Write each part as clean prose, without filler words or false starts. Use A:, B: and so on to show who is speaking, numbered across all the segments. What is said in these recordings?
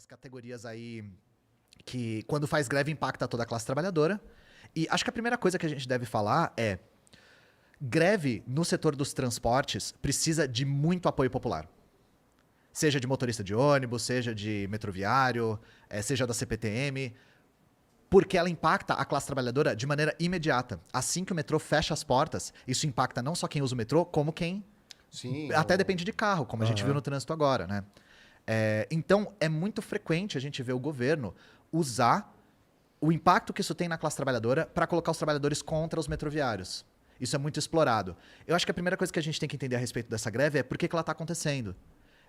A: categorias aí que, quando faz greve, impacta toda a classe trabalhadora. E acho que a primeira coisa que a gente deve falar é: greve no setor dos transportes precisa de muito apoio popular. Seja de motorista de ônibus, seja de metroviário, seja da CPTM, porque ela impacta a classe trabalhadora de maneira imediata. Assim que o metrô fecha as portas, isso impacta não só quem usa o metrô, como quem até depende de carro, como a gente viu no trânsito agora, né? Então, é muito frequente a gente ver o governo usar o impacto que isso tem na classe trabalhadora para colocar os trabalhadores contra os metroviários. Isso é muito explorado. Eu acho que a primeira coisa que a gente tem que entender a respeito dessa greve é por que ela está acontecendo.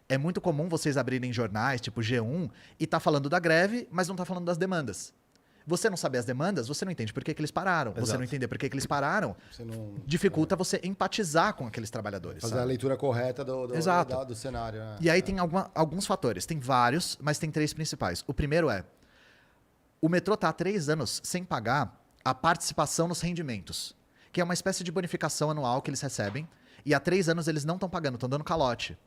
A: É muito comum vocês abrirem jornais, tipo G1, e tá falando da greve, mas não tá falando das demandas. Você não saber as demandas, você não entende por que eles pararam.
B: Exato.
A: Você não entender por que eles pararam, dificulta você empatizar com aqueles trabalhadores.
B: Fazer a leitura correta do cenário. Né?
A: E aí tem alguns fatores. Tem vários, mas tem 3 principais. O primeiro é: o metrô está há 3 anos sem pagar a participação nos rendimentos, que é uma espécie de bonificação anual que eles recebem, e há 3 anos eles não estão pagando, estão dando calote.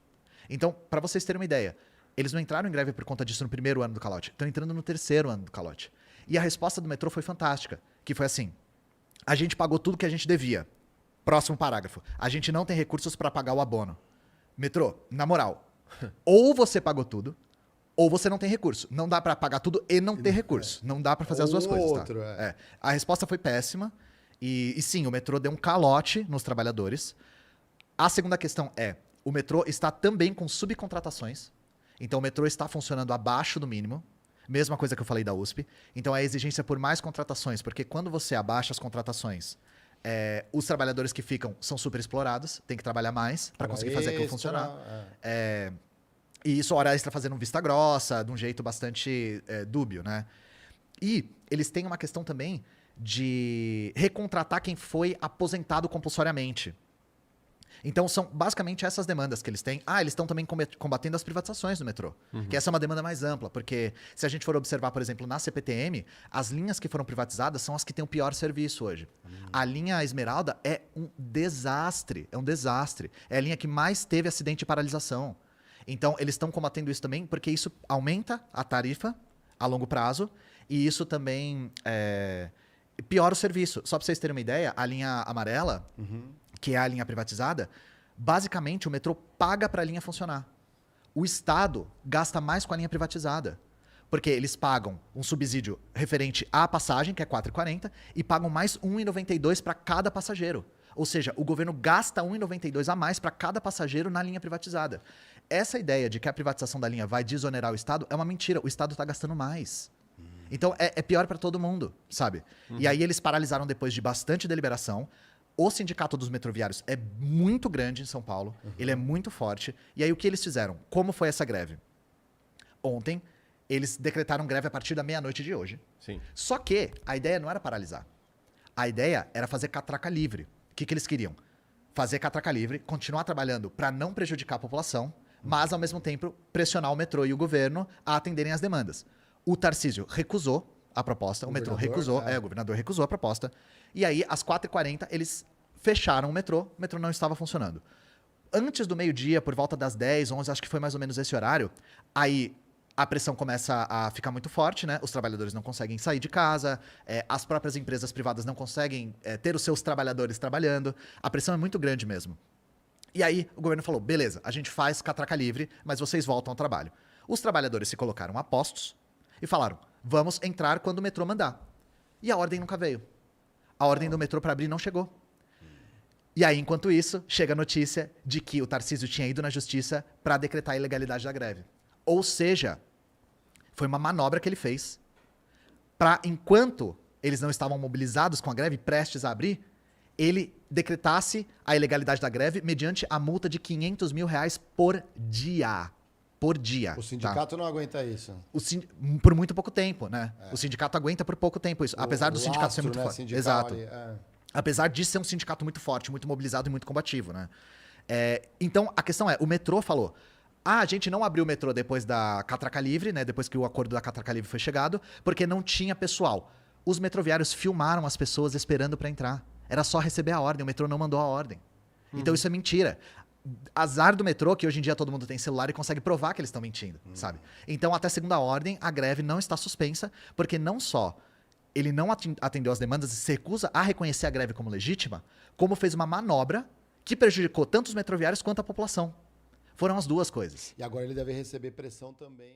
A: Então, para vocês terem uma ideia, eles não entraram em greve por conta disso no primeiro ano do calote, estão entrando no 3º ano do calote. E a resposta do metrô foi fantástica, que foi assim: a gente pagou tudo que a gente devia. Próximo parágrafo: a gente não tem recursos para pagar o abono. Metrô, na moral, ou você pagou tudo, ou você não tem recurso. Não dá para pagar tudo e não ter recurso. Não dá para fazer as duas coisas. Tá? A resposta foi péssima. E sim, o metrô deu um calote nos trabalhadores. A segunda questão é: o metrô está também com subcontratações. Então o metrô está funcionando abaixo do mínimo. Mesma coisa que eu falei da USP. Então a exigência por mais contratações, porque quando você abaixa as contratações, os trabalhadores que ficam são super explorados, tem que trabalhar mais para conseguir fazer aquilo funcionar. E isso, hora extra, fazendo vista grossa, de um jeito bastante dúbio, né? E eles têm uma questão também de recontratar quem foi aposentado compulsoriamente. Então, são basicamente essas demandas que eles têm. Eles estão também combatendo as privatizações do metrô, que essa é uma demanda mais ampla, porque se a gente for observar, por exemplo, na CPTM, as linhas que foram privatizadas são as que têm o pior serviço hoje. A linha Esmeralda é um desastre, É a linha que mais teve acidente e paralisação. Então, eles estão combatendo isso também, porque isso aumenta a tarifa a longo prazo, e isso também piora o serviço. Só para vocês terem uma ideia, a linha amarela, que é a linha privatizada, basicamente o metrô paga para a linha funcionar. O Estado gasta mais com a linha privatizada, porque eles pagam um subsídio referente à passagem, que é R$ 4,40, e pagam mais R$ 1,92 para cada passageiro. Ou seja, o governo gasta R$ 1,92 a mais para cada passageiro na linha privatizada. Essa ideia de que a privatização da linha vai desonerar o Estado é uma mentira. O Estado está gastando mais. Então, é pior para todo mundo, sabe? E aí eles paralisaram depois de bastante deliberação. O sindicato dos metroviários é muito grande em São Paulo. Ele é muito forte. E aí o que eles fizeram? Como foi essa greve? Ontem, eles decretaram greve a partir da meia-noite de hoje.
C: Sim.
A: Só que a ideia não era paralisar. A ideia era fazer catraca livre. O que eles queriam? Fazer catraca livre, continuar trabalhando para não prejudicar a população, mas, ao mesmo tempo, pressionar o metrô e o governo a atenderem as demandas. O Tarcísio recusou a proposta, o metrô recusou, o governador recusou a proposta, e aí, às 4h40, eles fecharam o metrô não estava funcionando. Antes do meio-dia, por volta das 10, 11, acho que foi mais ou menos esse horário, aí a pressão começa a ficar muito forte, né? Os trabalhadores não conseguem sair de casa, as próprias empresas privadas não conseguem ter os seus trabalhadores trabalhando, a pressão é muito grande mesmo. E aí o governo falou: beleza, a gente faz catraca livre, mas vocês voltam ao trabalho. Os trabalhadores se colocaram a postos e falaram: vamos entrar quando o metrô mandar. E a ordem nunca veio. A ordem do metrô para abrir não chegou. E aí, enquanto isso, chega a notícia de que o Tarcísio tinha ido na justiça para decretar a ilegalidade da greve. Ou seja, foi uma manobra que ele fez para, enquanto eles não estavam mobilizados com a greve, prestes a abrir, ele decretasse a ilegalidade da greve mediante a multa de R$500 mil por dia. Por dia.
B: O sindicato não aguenta isso.
A: Por muito pouco tempo, né? O sindicato aguenta por pouco tempo isso. Apesar do sindicato ser muito forte. Exato. Apesar de ser um sindicato muito forte, muito mobilizado e muito combativo, né? Então, a questão é, o metrô falou: a gente não abriu o metrô depois da catraca livre, né? Depois que o acordo da catraca livre foi chegado, porque não tinha pessoal. Os metroviários filmaram as pessoas esperando para entrar. Era só receber a ordem, o metrô não mandou a ordem. Então isso é mentira. azar do metrô que hoje em dia todo mundo tem celular e consegue provar que eles estão mentindo, sabe? Então, até segunda ordem, a greve não está suspensa, porque não só ele não atendeu as demandas e se recusa a reconhecer a greve como legítima, como fez uma manobra que prejudicou tanto os metroviários quanto a população. Foram as duas coisas.
B: E agora ele deve receber pressão também.